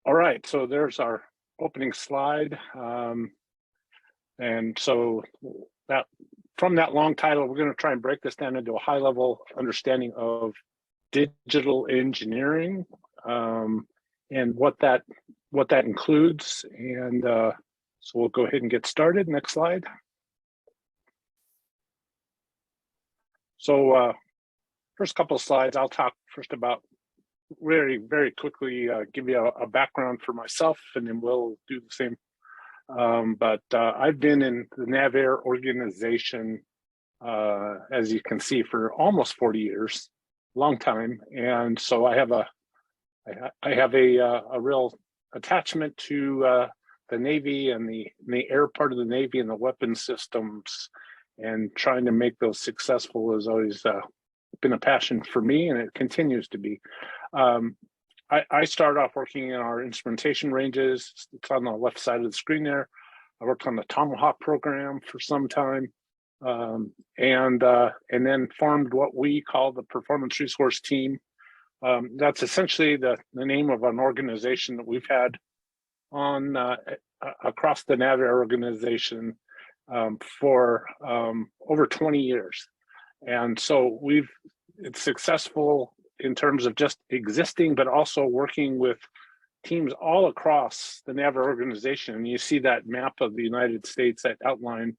All right, so there's our opening slide. And so that from that long title, we're going to try and break this down into a high level understanding of digital engineering and what that includes. And so we'll go ahead and get started. Next slide. So first couple of slides, I'll talk first about very quickly, give you a background for myself, and then we'll do the same. But I've been in the NavAir organization, as you can see, for almost 40 years, long time. And so I have a real attachment to the Navy and the air part of the Navy and the weapons systems, and trying to make those successful has always been a passion for me, and it continues to be. I started off working in our instrumentation ranges. It's on the left side of the screen there. I worked on the Tomahawk program for some time, and then formed what we call the Performance Resource Team. That's essentially the name of an organization that we've had on across the NavAir organization for over 20 years. And so it's successful in terms of just existing, but also working with teams all across the NavAir organization. And you see that map of the United States that outline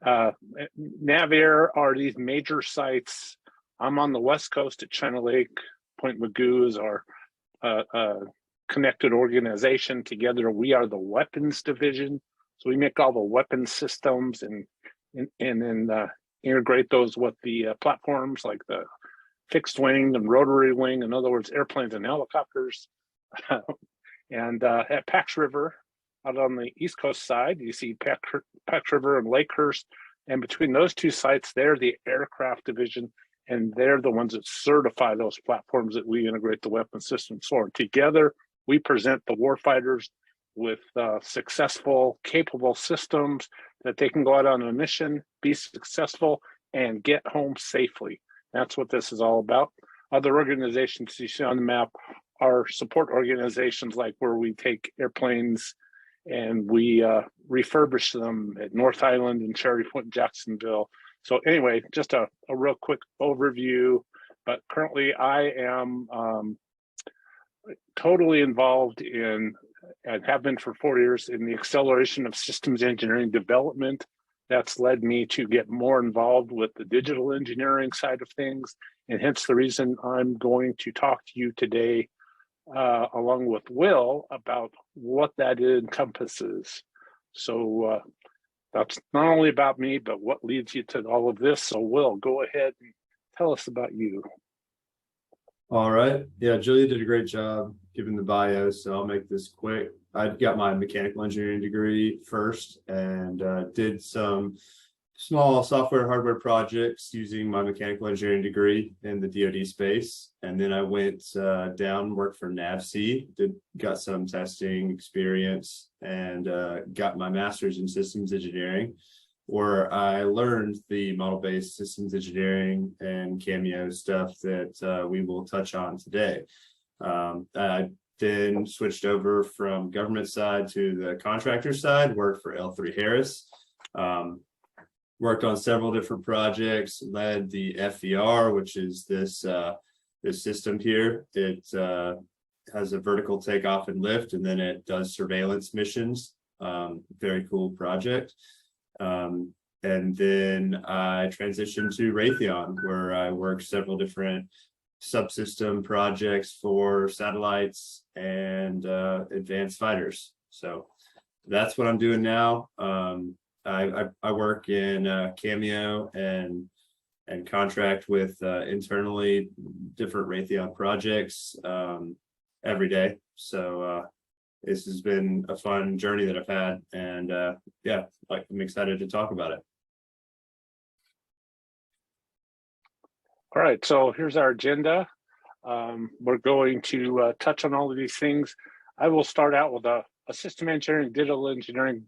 NavAir are these major sites. I'm on the West Coast at China Lake. Point Mugu is our connected organization. Together, we are the weapons division. So we make all the weapons systems and then integrate those with the platforms like the fixed wing and rotary wing, in other words, airplanes and helicopters. And at Pax River, out on the East Coast side, you see Pax River and Lakehurst. And between those two sites, they're the aircraft division, and they're the ones that certify those platforms that we integrate the weapon systems for. Together, we present the warfighters with successful, capable systems that they can go out on a mission, be successful, and get home safely. That's what this is all about. Other organizations you see on the map are support organizations, like where we take airplanes and we refurbish them at North Island and Cherry Point and Jacksonville. So anyway, just a real quick overview, but currently I am totally involved in, and have been for 4 years, in the acceleration of systems engineering development. That's led me to get more involved with the digital engineering side of things, and hence the reason I'm going to talk to you today, along with Will, about what that encompasses. So that's not only about me, but what leads you to all of this. So Will, go ahead and tell us about you. All right. Yeah, Julia did a great job giving the bio, so I'll make this quick. I got my mechanical engineering degree first, and did some small software hardware projects using my mechanical engineering degree in the DoD space. And then I went down, worked for NAVSEA, got some testing experience, and got my master's in systems engineering, where I learned the model-based systems engineering and Cameo stuff that we will touch on today. I then switched over from government side to the contractor side, worked for L3 Harris, worked on several different projects, led the FVR, which is this system here. It has a vertical takeoff and lift, and then it does surveillance missions. Very cool project. And then I transitioned to Raytheon, where I worked several different subsystem projects for satellites and advanced fighters. So that's what I'm doing now. I work in Cameo and contract with internally different Raytheon projects every day. So this has been a fun journey that I've had, and yeah, I'm excited to talk about it. All right, so here's our agenda. We're going to touch on all of these things. I will start out with a system engineering, digital engineering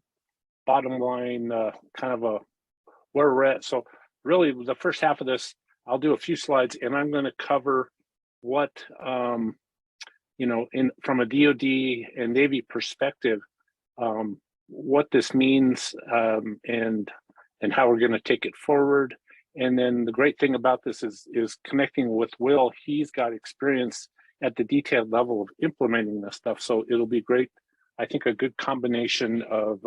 bottom line, kind of a where we're at. So really the first half of this, I'll do a few slides, and I'm going to cover what from a DoD and Navy perspective, what this means, and how we're going to take it forward. And then the great thing about this is connecting with Will. He's got experience at the detailed level of implementing this stuff. So it'll be great. I think a good combination of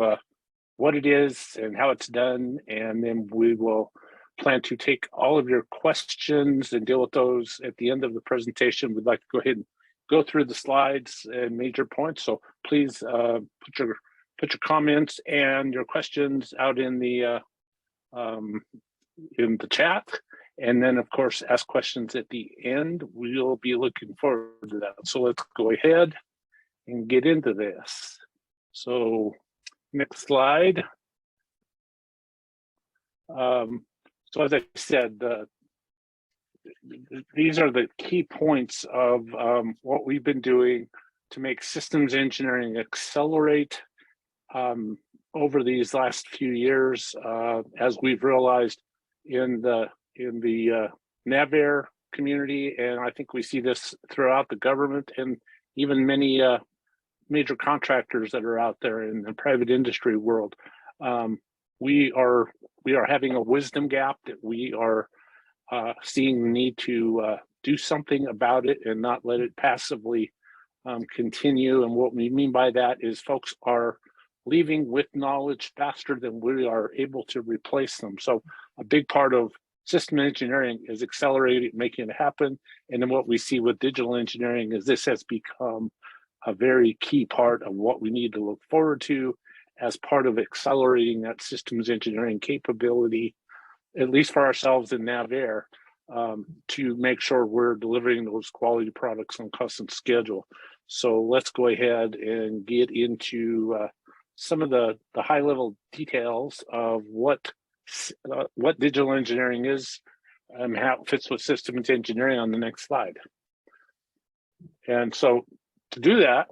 what it is and how it's done. And then we will plan to take all of your questions and deal with those at the end of the presentation. We'd like to go ahead and go through the slides and major points. So please put your comments and your questions out in the chat, and then of course ask questions at the end. We'll be looking forward to that. So let's go ahead and get into this. So next slide. So as I said, these are the key points of what we've been doing to make systems engineering accelerate over these last few years, as we've realized in the NavAir community, and I think we see this throughout the government and even many major contractors that are out there in the private industry world. We are having a wisdom gap that we are seeing the need to do something about it and not let it passively continue. And what we mean by that is folks are leaving with knowledge faster than we are able to replace them. So a big part of system engineering is accelerating, making it happen. And then what we see with digital engineering is this has become a very key part of what we need to look forward to as part of accelerating that systems engineering capability, at least for ourselves in NavAir, to make sure we're delivering those quality products on custom schedule. So let's go ahead and get into some of the high level details of what digital engineering is and how it fits with systems engineering on the next slide. And so to do that,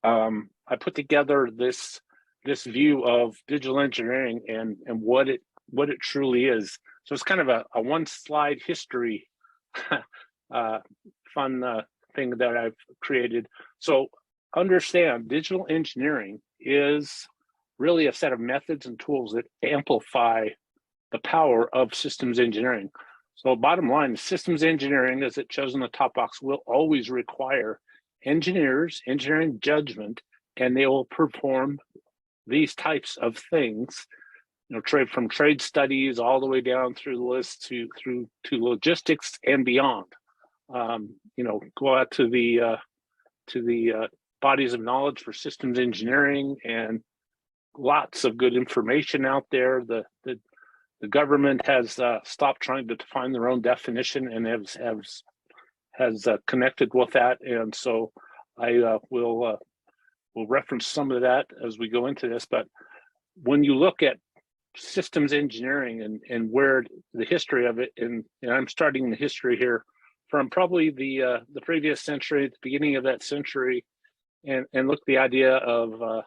I put together this view of digital engineering and what it truly is. So it's kind of a one slide history fun thing that I've created. So understand, digital engineering is really a set of methods and tools that amplify the power of systems engineering. So bottom line, systems engineering, as it shows in the top box, will always require engineers, engineering judgment, and they will perform these types of things, from trade studies all the way down through the list to logistics and beyond. Go out to the bodies of knowledge for systems engineering, and lots of good information out there. The government has stopped trying to define their own definition and has connected with that, and so I will reference some of that as we go into this. But when you look at systems engineering and where the history of it, and I'm starting the history here from probably the previous century, the beginning of that century, and look at the idea of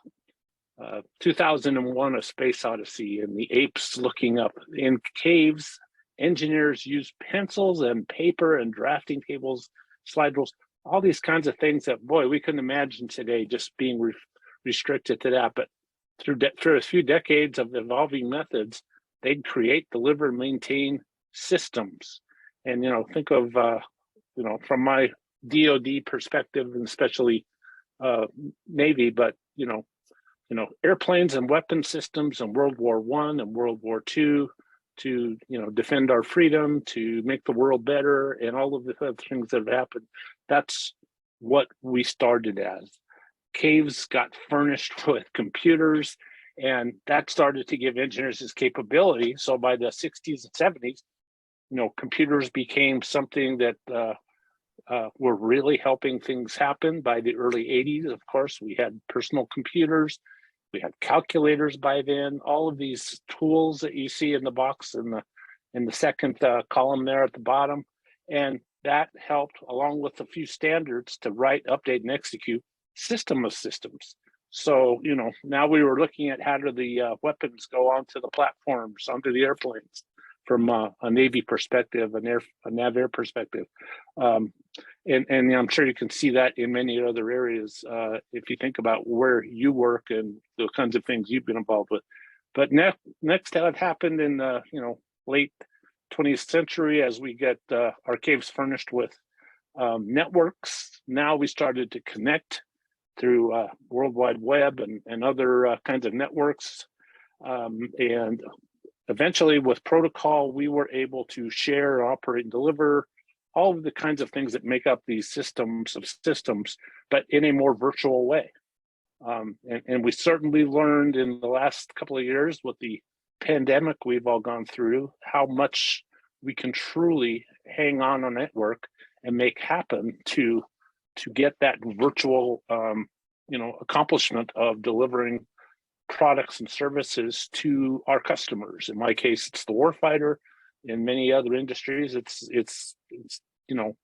2001: A Space Odyssey and the apes looking up. In caves, engineers used pencils and paper and drafting tables, slide rules, all these kinds of things that, boy, we couldn't imagine today just being restricted to that. But through a few decades of evolving methods, they'd create, deliver, maintain systems. And, think of, from my DoD perspective, and especially Navy, but, airplanes and weapon systems in World War I and World War II to, defend our freedom, to make the world better, and all of the other things that have happened. That's what we started as. Caves got furnished with computers, and that started to give engineers this capability. So by the 60s and 70s, computers became something that were really helping things happen. By the early 80s, of course, we had personal computers, we had calculators by then, all of these tools that you see in the box in the second column there at the bottom. And that helped, along with a few standards, to write, update, and execute system of systems. So, now we were looking at how do the weapons go onto the platforms, onto the airplanes a Navy perspective, a Nav Air perspective. And I'm sure you can see that in many other areas if you think about where you work and the kinds of things you've been involved with. But next that happened in the late 20th century as we get our caves furnished with networks. Now we started to connect through World Wide Web and other kinds of networks. And eventually with protocol, we were able to share, operate, and deliver all of the kinds of things that make up these systems of systems, but in a more virtual way. And we certainly learned in the last couple of years with the pandemic we've all gone through, how much we can truly hang on a network and make happen to get that virtual accomplishment of delivering products and services to our customers. In my case, it's the warfighter. In many other industries, it's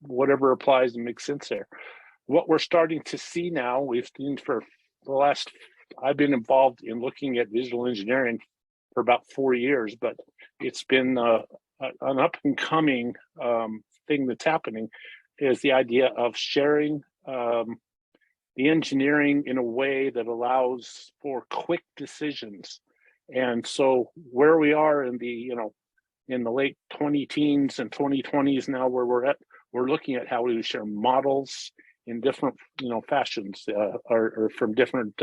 whatever applies and makes sense there. What we're starting to see now, we've seen for the last, I've been involved in looking at digital engineering for about 4 years, but it's been an up and coming thing that's happening, is the idea of sharing the engineering in a way that allows for quick decisions. And so where we are in the late 20-teens and 2020s now, where we're looking at how we share models in different fashions or from different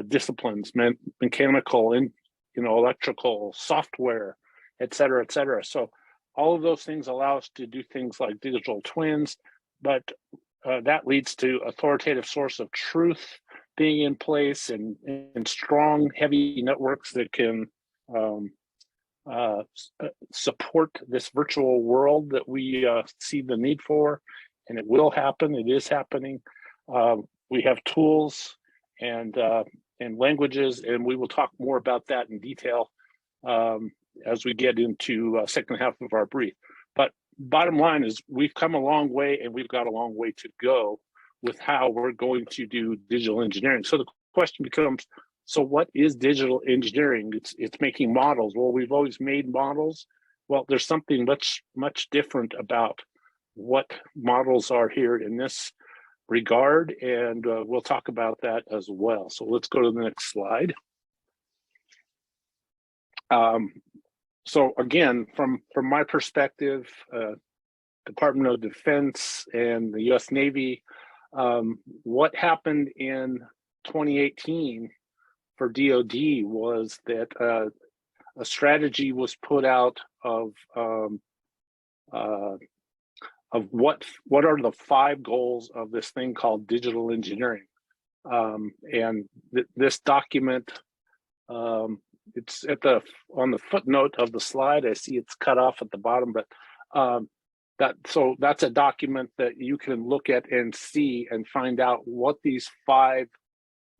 disciplines, mechanical and electrical, software, et cetera, et cetera. So all of those things allow us to do things like digital twins, but that leads to authoritative source of truth being in place and strong, heavy networks that can support this virtual world that we see the need for, and it will happen. It is happening. We have tools and languages, and we will talk more about that in detail as we get into second half of our brief. But bottom line is we've come a long way, and we've got a long way to go with how we're going to do digital engineering. So the question becomes, so what is digital engineering? It's making models. Well, we've always made models. Well, there's something much different about what models are here in this regard, and we'll talk about that as well. So let's go to the next slide. So again, from my perspective, Department of Defense and the U.S. Navy, what happened in 2018 for DoD was that a strategy was put out of what are the 5 goals of this thing called digital engineering, and this document, it's on the footnote of the slide. I see it's cut off at the bottom, but that's a document that you can look at and see and find out what these 5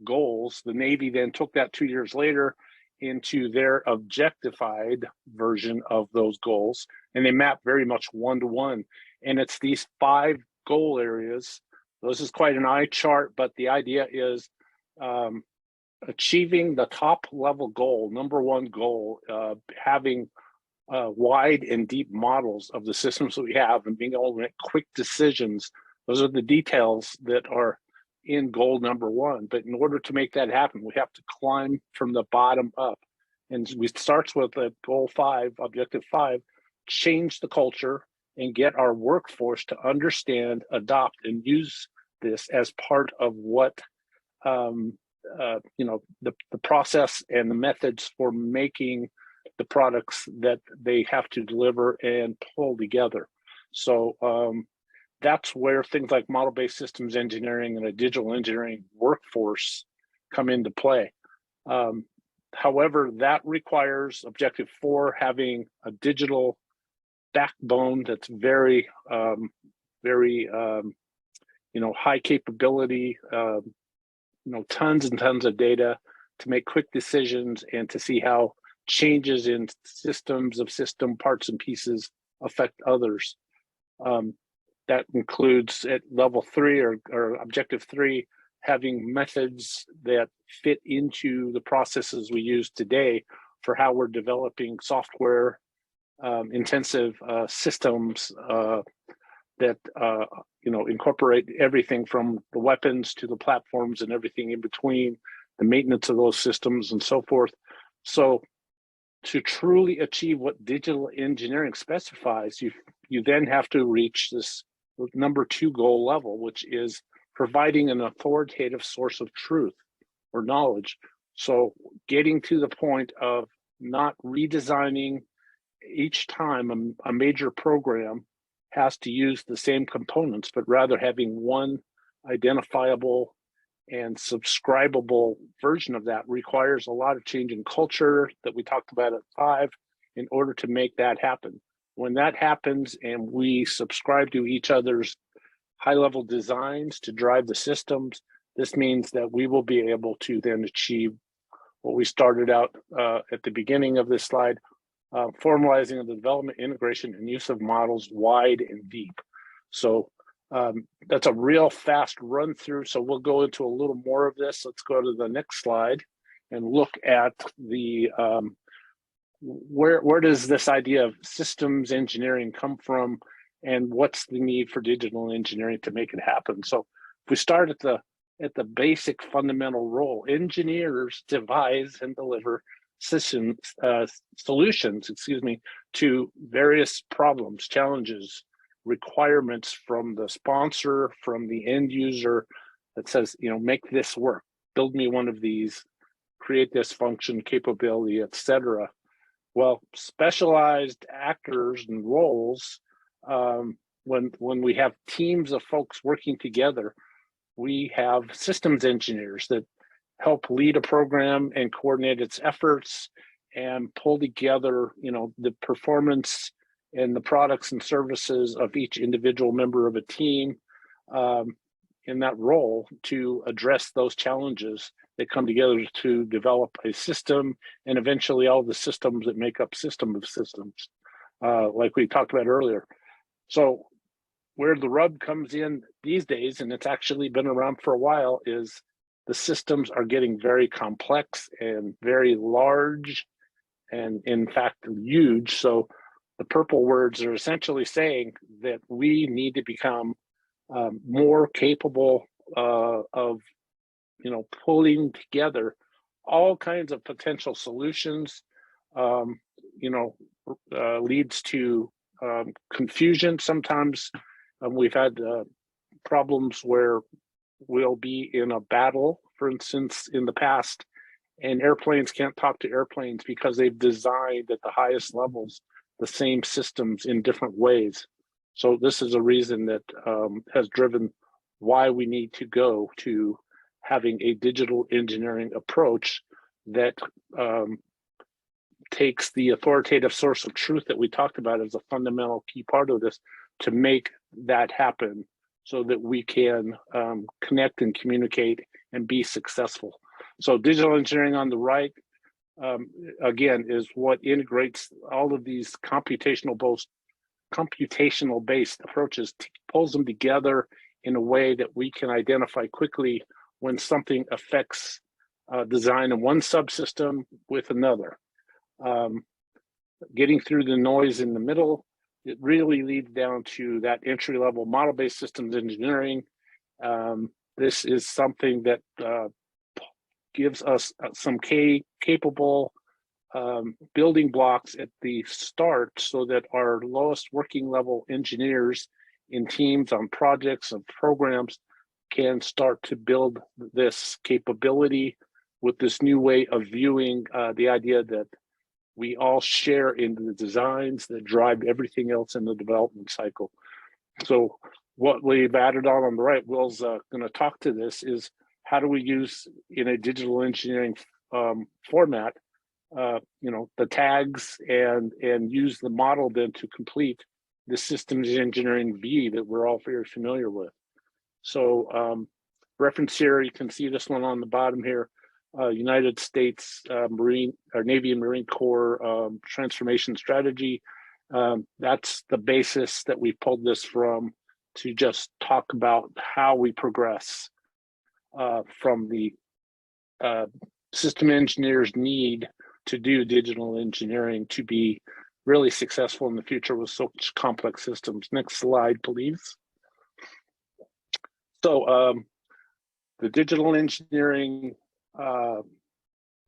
goals. The Navy then took that 2 years later into their objectified version of those goals, and they map very much one-to-one. And it's these 5 goal areas. This is quite an eye chart, but the idea is achieving the top level goal, number 1 goal, having wide and deep models of the systems that we have and being able to make quick decisions. Those are the details that are in goal number 1. But in order to make that happen, we have to climb from the bottom up. And we start with goal 5, objective 5, change the culture and get our workforce to understand, adopt, and use this as part of what the process and the methods for making the products that they have to deliver and pull together. So that's where things like model-based systems engineering and a digital engineering workforce come into play. However, that requires objective 4 having a digital backbone that's very high capability, tons and tons of data to make quick decisions and to see how changes in systems of system parts and pieces affect others. That includes at level 3 or objective 3, having methods that fit into the processes we use today for how we're developing software intensive systems that incorporate everything from the weapons to the platforms and everything in between, the maintenance of those systems and so forth. So to truly achieve what digital engineering specifies, you then have to reach this number 2 goal level, which is providing an authoritative source of truth or knowledge. So getting to the point of not redesigning each time a major program has to use the same components, but rather having one identifiable and subscribable version of that requires a lot of change in culture that we talked about at 5 in order to make that happen. When that happens and we subscribe to each other's high-level designs to drive the systems, this means that we will be able to then achieve what we started out at the beginning of this slide, formalizing the development, integration, and use of models wide and deep. So that's a real fast run through. So we'll go into a little more of this. Let's go to the next slide and look at the where does this idea of systems engineering come from, and what's the need for digital engineering to make it happen. So if we start at the basic fundamental role, engineers devise and deliver systems solutions, to various problems, challenges, requirements from the sponsor, from the end user that says, make this work, build me one of these, create this function, capability, etc. Well, specialized actors and roles, when we have teams of folks working together, we have systems engineers that help lead a program and coordinate its efforts and pull together, the performance and the products and services of each individual member of a team in that role to address those challenges that come together to develop a system, and eventually all the systems that make up system of systems, like we talked about earlier. So where the rub comes in these days, and it's actually been around for a while, is the systems are getting very complex and very large, and in fact, huge. So the purple words are essentially saying that we need to become more capable of pulling together all kinds of potential solutions. Leads to confusion. Sometimes we've had problems where we'll be in a battle, for instance, in the past, and airplanes can't talk to airplanes because they've designed at the highest levels the same systems in different ways. So this is a reason that has driven why we need to go to having a digital engineering approach that takes the authoritative source of truth that we talked about as a fundamental key part of this to make that happen so that we can connect and communicate and be successful. So digital engineering on the right, again, is what integrates all of these computational-based approaches, pulls them together in a way that we can identify quickly when something affects design in one subsystem with another. Getting through the noise in the middle, it really leads down to that entry-level model-based systems engineering. This is something that gives us some capable building blocks at the start so that our lowest working level engineers in teams on projects and programs can start to build this capability with this new way of viewing the idea that we all share in the designs that drive everything else in the development cycle. So what we've added on the right, Will's going to talk to this, is how do we use in a digital engineering format, the tags and use the model then to complete the systems engineering V that we're all very familiar with. So reference here, you can see this one on the bottom here, United States Navy and Marine Corps transformation strategy. That's the basis that we pulled this from to just talk about how we progress from the system engineers' need to do digital engineering to be really successful in the future with such complex systems. Next slide, please. So the digital engineering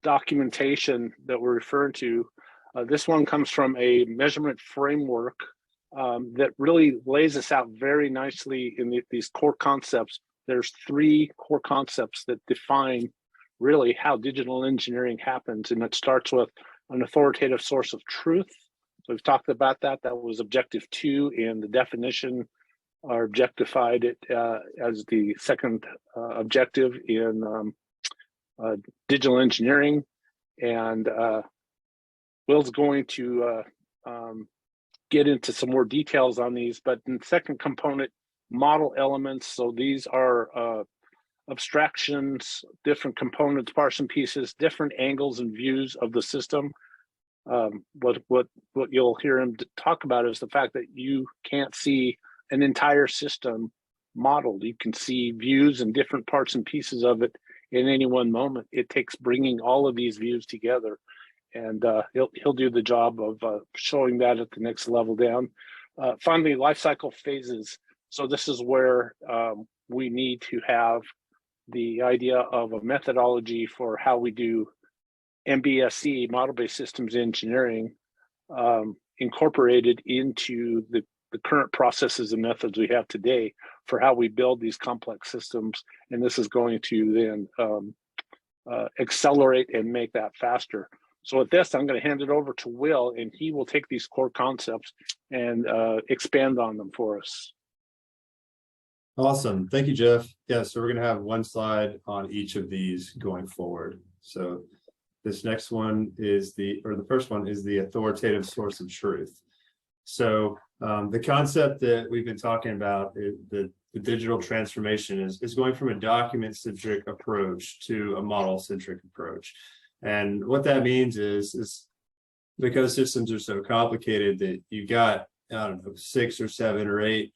documentation that we're referring to, this one comes from a measurement framework that really lays this out very nicely in these core concepts. There's 3 core concepts that define really how digital engineering happens, and it starts with an authoritative source of truth. So we've talked about that. That was objective 2, and the definition are objectified it as the second objective in digital engineering. And Will's going to get into some more details on these, but in the second component, model elements. So these are abstractions, different components, parts and pieces, different angles and views of the system. What you'll hear him talk about is the fact that you can't see an entire system modeled. You can see views and different parts and pieces of it in any one moment. It takes bringing all of these views together, and he'll do the job of showing that at the next level down. Finally, lifecycle phases. So this is where we need to have the idea of a methodology for how we do MBSE, model-based systems engineering, incorporated into the current processes and methods we have today for how we build these complex systems. And this is going to then accelerate and make that faster. So with this, I'm going to hand it over to Will, and he will take these core concepts and expand on them for us. Awesome. Thank you, Jeff. Yeah, so we're going to have one slide on each of these going forward. So this next one is the first one is the authoritative source of truth. So the concept that we've been talking about, the digital transformation is going from a document-centric approach to a model-centric approach. And what that means is because systems are so complicated that you've got, I don't know, 6 or 7 or 8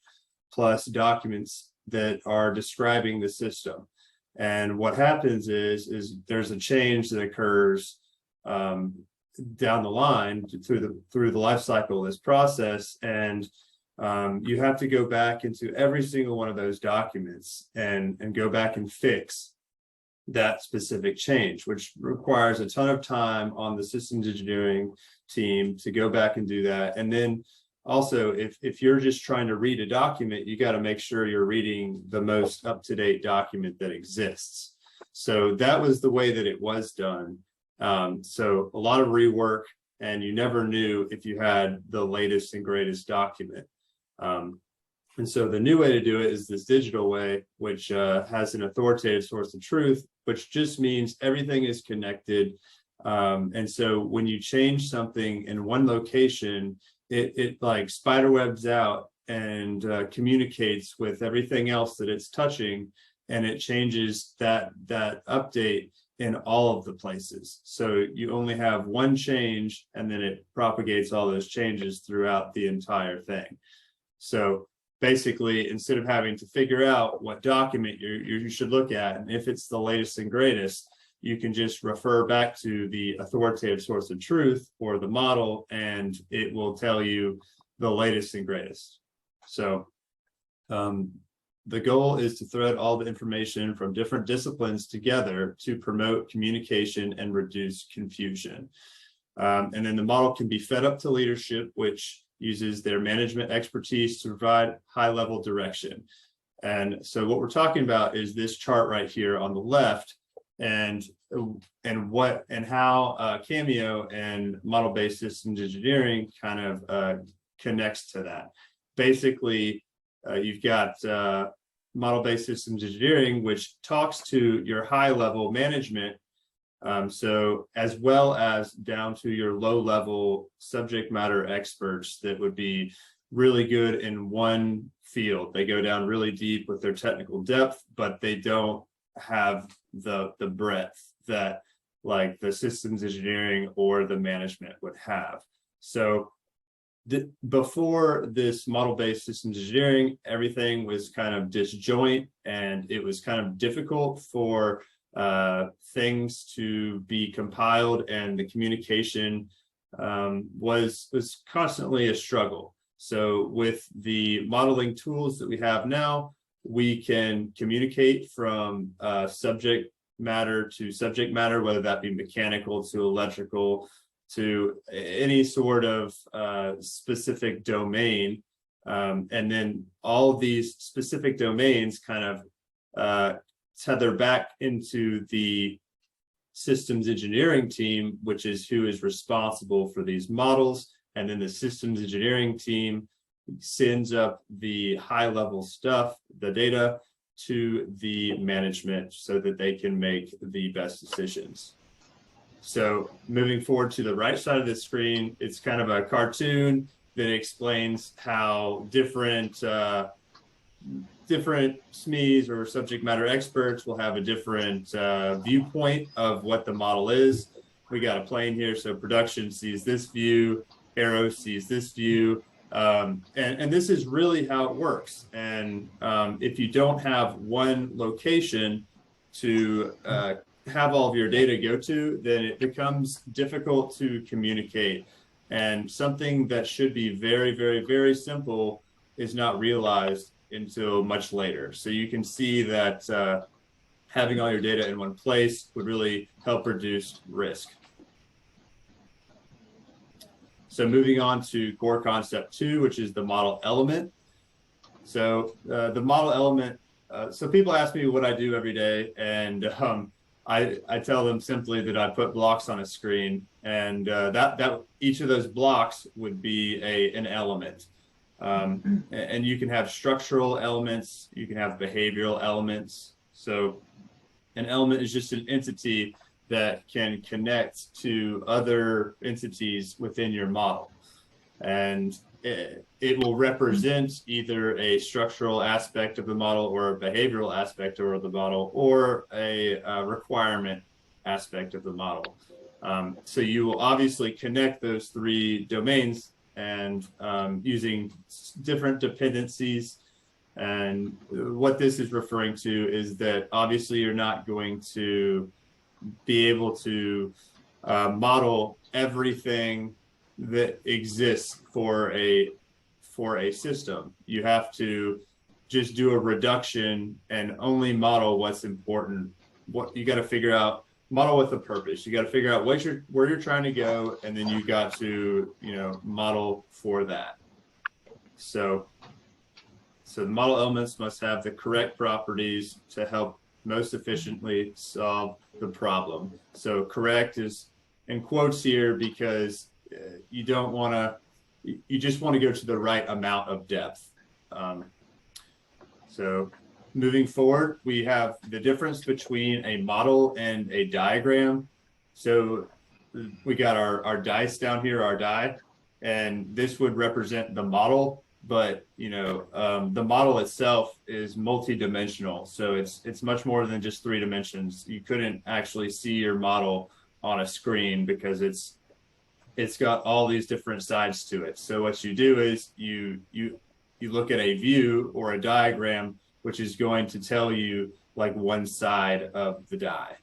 plus documents that are describing the system. And what happens is there's a change that occurs down the line through the life cycle of this process, and you have to go back into every single one of those documents and go back and fix that specific change, which requires a ton of time on the systems engineering team to go back and do that. And then also, if you're just trying to read a document, you got to make sure you're reading the most up-to-date document that exists. So that was the way that it was done. So a lot of rework, and you never knew if you had the latest and greatest document. And so the new way to do it is this digital way, which has an authoritative source of truth, which just means everything is connected. And so when you change something in one location, it like spiderwebs out and communicates with everything else that it's touching, and it changes that update in all of the places. So you only have one change, and then it propagates all those changes throughout the entire thing. So basically, instead of having to figure out what document you should look at, and if it's the latest and greatest, you can just refer back to the authoritative source of truth or the model, and it will tell you the latest and greatest. So the goal is to thread all the information from different disciplines together to promote communication and reduce confusion. And then the model can be fed up to leadership, which uses their management expertise to provide high-level direction. And so what we're talking about is this chart right here on the left, and how Cameo and model-based systems engineering kind of connects to that. Basically, you've got model-based systems engineering, which talks to your high-level management, so as well as down to your low-level subject matter experts that would be really good in one field. They go down really deep with their technical depth, but they don't have the breadth that like the systems engineering or the management would have. So before this model-based systems engineering, everything was kind of disjoint, and it was kind of difficult for things to be compiled and the communication was constantly a struggle. So with the modeling tools that we have now, we can communicate from subject matter to subject matter, whether that be mechanical to electrical to any sort of specific domain. And then all of these specific domains kind of tether back into the systems engineering team, which is who is responsible for these models. And then the systems engineering team sends up the high level stuff, the data, to the management so that they can make the best decisions. So moving forward to the right side of the screen, it's kind of a cartoon that explains how different SMEs or subject matter experts will have a different viewpoint of what the model is. We got a plane here, so production sees this view, Aero sees this view, and this is really how it works. And if you don't have one location to have all of your data go to, then it becomes difficult to communicate. And something that should be very, very, very simple is not realized until much later. So you can see that having all your data in one place would really help reduce risk. So moving on to core concept 2, which is the model element. So the model element, so people ask me what I do every day, and I tell them simply that I put blocks on a screen, and that each of those blocks would be an element. And you can have structural elements, you can have behavioral elements. So an element is just an entity that can connect to other entities within your model. And it will represent either a structural aspect of the model or a behavioral aspect of the model or a requirement aspect of the model. So you will obviously connect those three domains and using different dependencies. And what this is referring to is that obviously you're not going to be able to model everything that exists for a system. You have to just do a reduction and only model what's important. What you got to figure out, model with a purpose. You got to figure out where you're trying to go, and then you got to model for that. So the model elements must have the correct properties to help most efficiently solve the problem. So correct is in quotes here because you don't want to, you just want to go to the right amount of depth. So moving forward, we have the difference between a model and a diagram. So we got our dice down here, our die, and this would represent the model. But the model itself is multi-dimensional, so it's much more than just 3 dimensions. You couldn't actually see your model on a screen because it's got all these different sides to it. So what you do is you look at a view or a diagram, which is going to tell you like one side of the die.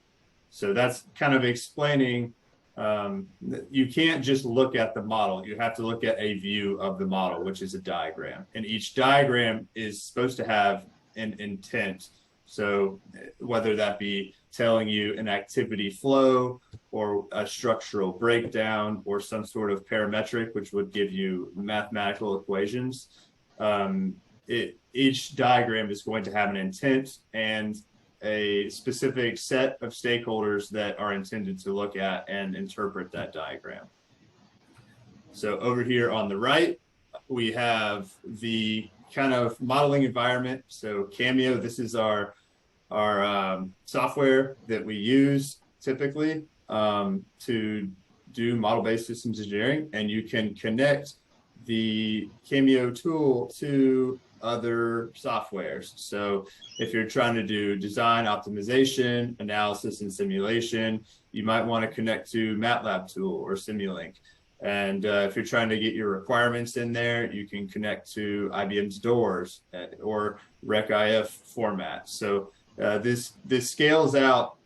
So that's kind of explaining. You can't just look at the model. You have to look at a view of the model, which is a diagram. And each diagram is supposed to have an intent. So whether that be telling you an activity flow or a structural breakdown or some sort of parametric, which would give you mathematical equations, each diagram is going to have an intent and a specific set of stakeholders that are intended to look at and interpret that diagram. So over here on the right, we have the kind of modeling environment. So Cameo, this is our software that we use typically to do model-based systems engineering, and you can connect the Cameo tool to other softwares. So if you're trying to do design, optimization, analysis, and simulation, you might want to connect to MATLAB tool or Simulink. And if you're trying to get your requirements in there, you can connect to IBM's DOORS or RecIF format. So this scales out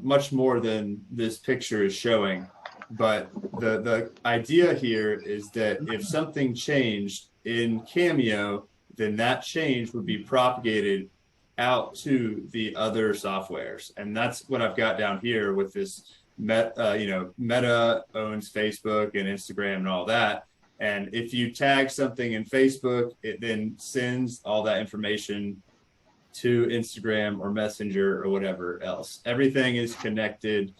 much more than this picture is showing. But the idea here is that if something changed in Cameo, then that change would be propagated out to the other softwares. And that's what I've got down here with this Meta owns Facebook and Instagram and all that. And if you tag something in Facebook, it then sends all that information to Instagram or Messenger or whatever else. Everything is connected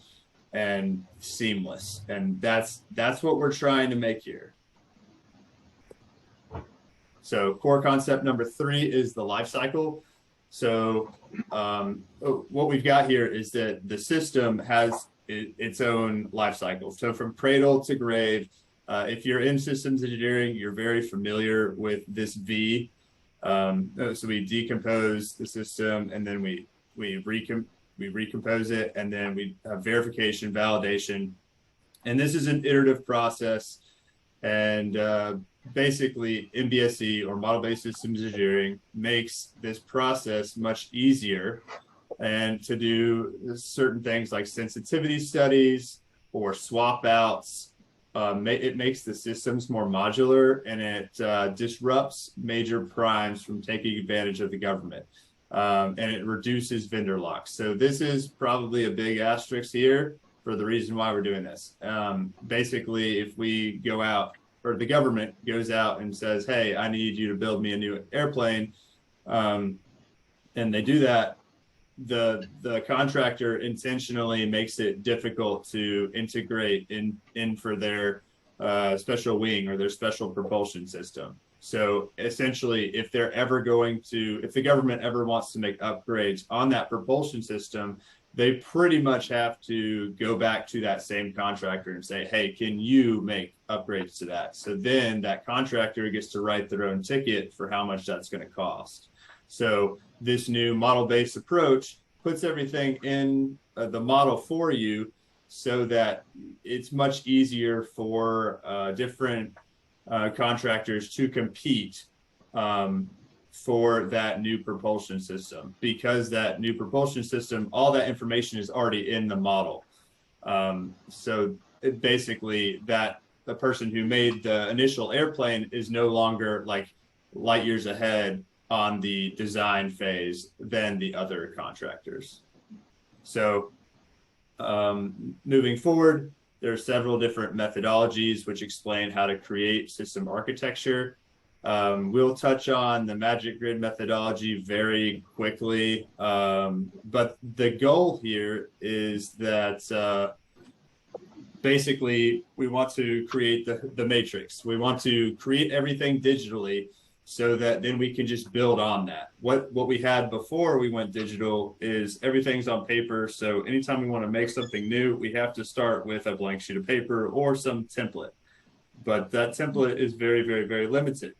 and seamless. And that's what we're trying to make here. So core concept number 3 is the lifecycle. So what we've got here is that the system has its own lifecycle. So from cradle to grave, if you're in systems engineering, you're very familiar with this V. So we decompose the system, and then we recompose it, and then we have verification, validation. And this is an iterative process. And basically, MBSE, or model-based systems engineering, makes this process much easier, and to do certain things like sensitivity studies or swap outs. It makes the systems more modular, and it disrupts major primes from taking advantage of the government. And it reduces vendor locks. So this is probably a big asterisk here for the reason why we're doing this. Basically, if we go out, or the government goes out and says, hey, I need you to build me a new airplane, and they do that, the contractor intentionally makes it difficult to integrate in for their special wing or their special propulsion system. So essentially, if the government ever wants to make upgrades on that propulsion system, they pretty much have to go back to that same contractor and say, hey, can you make upgrades to that? So then that contractor gets to write their own ticket for how much that's going to cost. So this new model-based approach puts everything in the model for you, so that it's much easier for different contractors to compete for that new propulsion system, because that new propulsion system, all that information is already in the model. So basically, that the person who made the initial airplane is no longer like light years ahead on the design phase than the other contractors. So moving forward, there are several different methodologies which explain how to create system architecture. We'll touch on the magic grid methodology very quickly, but the goal here is that basically we want to create the matrix. We want to create everything digitally, so that then we can just build on that. What we had before we went digital is everything's on paper. So anytime we want to make something new, we have to start with a blank sheet of paper or some template. But that template is very, very, very limited.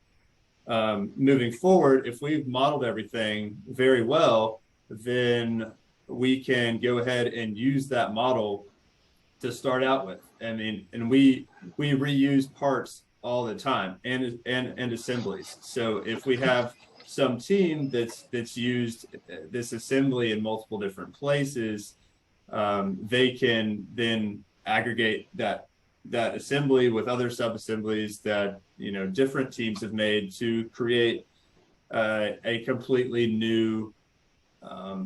Moving forward, if we've modeled everything very well, then we can go ahead and use that model to start out with. I mean, and we reuse parts all the time, and assemblies. So if we have some team that's used this assembly in multiple different places, they can then aggregate that assembly with other sub-assemblies that different teams have made to create a completely new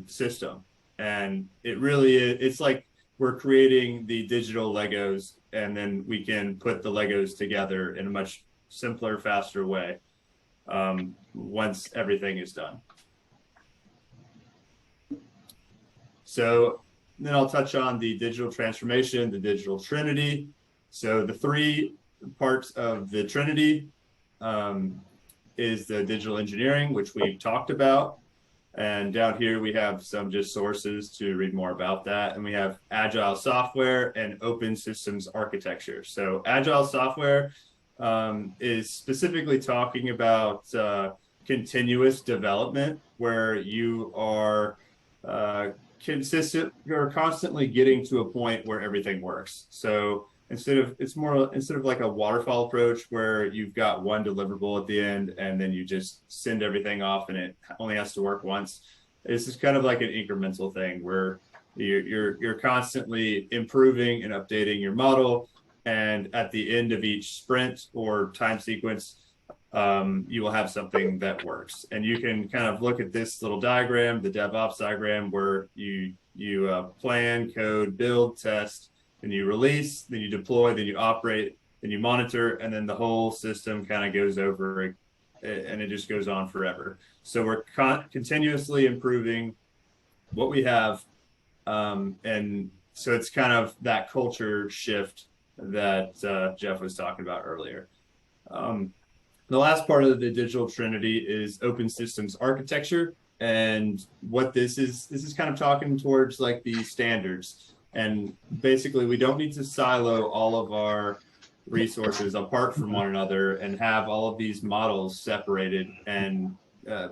system. And it really is, it's like we're creating the digital Legos, and then we can put the Legos together in a much simpler, faster way once everything is done. So then I'll touch on the digital transformation, the digital Trinity. So the 3 parts of the Trinity is the digital engineering, which we've talked about. And down here, we have some just sources to read more about that. And we have agile software and open systems architecture. So agile software is specifically talking about continuous development, where you are you're constantly getting to a point where everything works. So instead of like a waterfall approach where you've got one deliverable at the end and then you just send everything off and it only has to work once, this is kind of like an incremental thing where You're constantly improving and updating your model, and at the end of each sprint or time sequence, you will have something that works. And you can kind of look at this little diagram, the DevOps diagram, where you plan, code, build, test, then you release, then you deploy, then you operate, then you monitor, and then the whole system kind of goes over, and it just goes on forever. So we're continuously improving what we have. And so it's kind of that culture shift that Jeff was talking about earlier. The last part of the digital Trinity is open systems architecture. And what this is kind of talking towards like the standards. And basically, we don't need to silo all of our resources apart from one another and have all of these models separated. And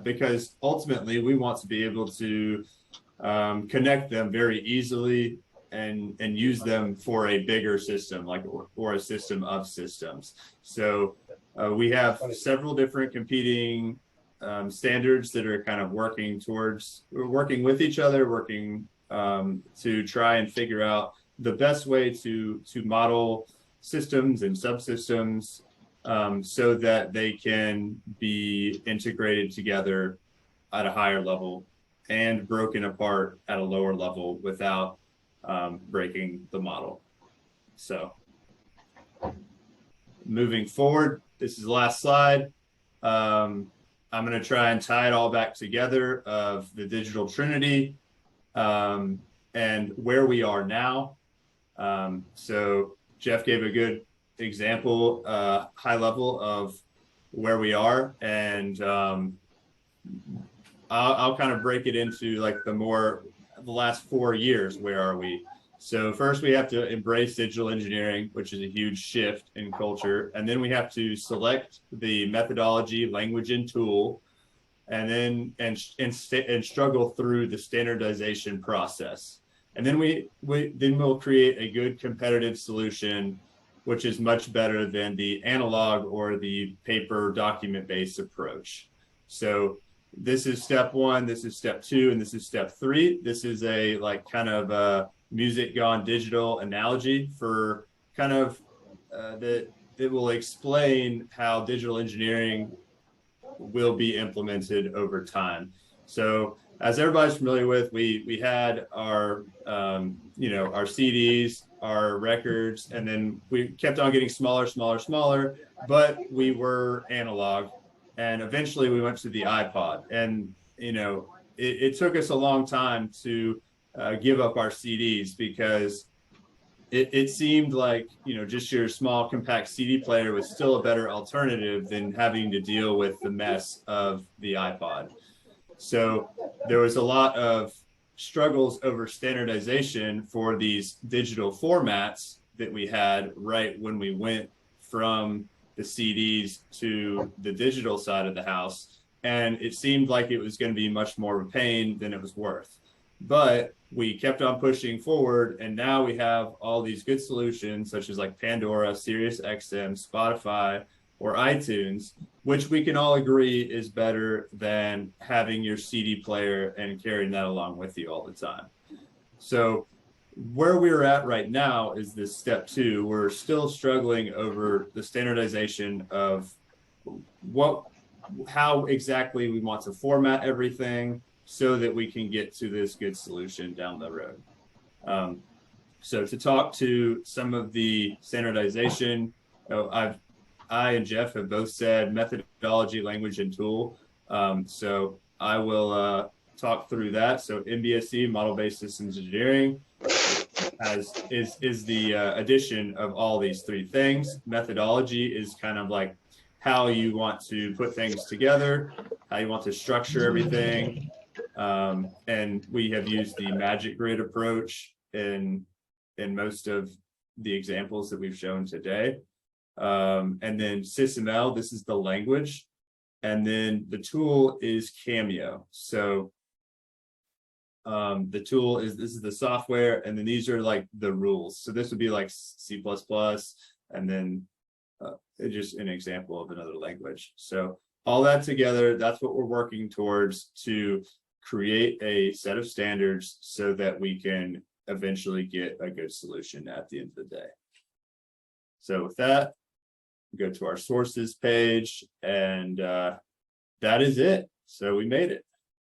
because ultimately, we want to be able to connect them very easily and use them for a bigger system, like or a system of systems. So we have several different competing standards that are kind of working with each other, working to try and figure out the best way to model systems and subsystems so that they can be integrated together at a higher level and broken apart at a lower level without breaking the model. So moving forward, this is the last slide. I'm going to try and tie it all back together of the digital Trinity and where we are now. So Jeff gave a good example, high level of where we are, and I'll kind of break it into like the last 4 years. Where are we? So first we have to embrace digital engineering, which is a huge shift in culture. And then we have to select the methodology, language, and tool, and then and struggle through the standardization process. And then we'll create a good competitive solution, which is much better than the analog or the paper document-based approach. So this is step 1, this is step 2, and this is step 3. This is a like kind of a music gone digital analogy for kind of that it will explain how digital engineering will be implemented over time. So as everybody's familiar with, we had our our CDs, our records, and then we kept on getting smaller, but we were analog, and eventually we went to the iPod. And it took us a long time to give up our CDs because it seemed like just your small compact CD player was still a better alternative than having to deal with the mess of the iPod. So there was a lot of struggles over standardization for these digital formats that we had right when we went from the CDs to the digital side of the house. And it seemed like it was going to be much more of a pain than it was worth. But we kept on pushing forward, and now we have all these good solutions such as like Pandora, SiriusXM, Spotify, or iTunes, which we can all agree is better than having your CD player and carrying that along with you all the time. So where we're at right now is this step 2. We're still struggling over the standardization of how exactly we want to format everything so that we can get to this good solution down the road. So to talk to some of the standardization, I and Jeff have both said methodology, language, and tool. So I will talk through that. So MBSE, Model-Based Systems Engineering, is the addition of all these 3 things. Methodology is kind of like how you want to put things together, how you want to structure everything. And we have used the magic grid approach in most of the examples that we've shown today. And then SysML, this is the language. And then the tool is Cameo. So the tool this is the software, and then these are like the rules. So this would be like C++, and then just an example of another language. So all that together, that's what we're working towards to create a set of standards so that we can eventually get a good solution at the end of the day. So with that, go to our sources page, and that is it. So we made it.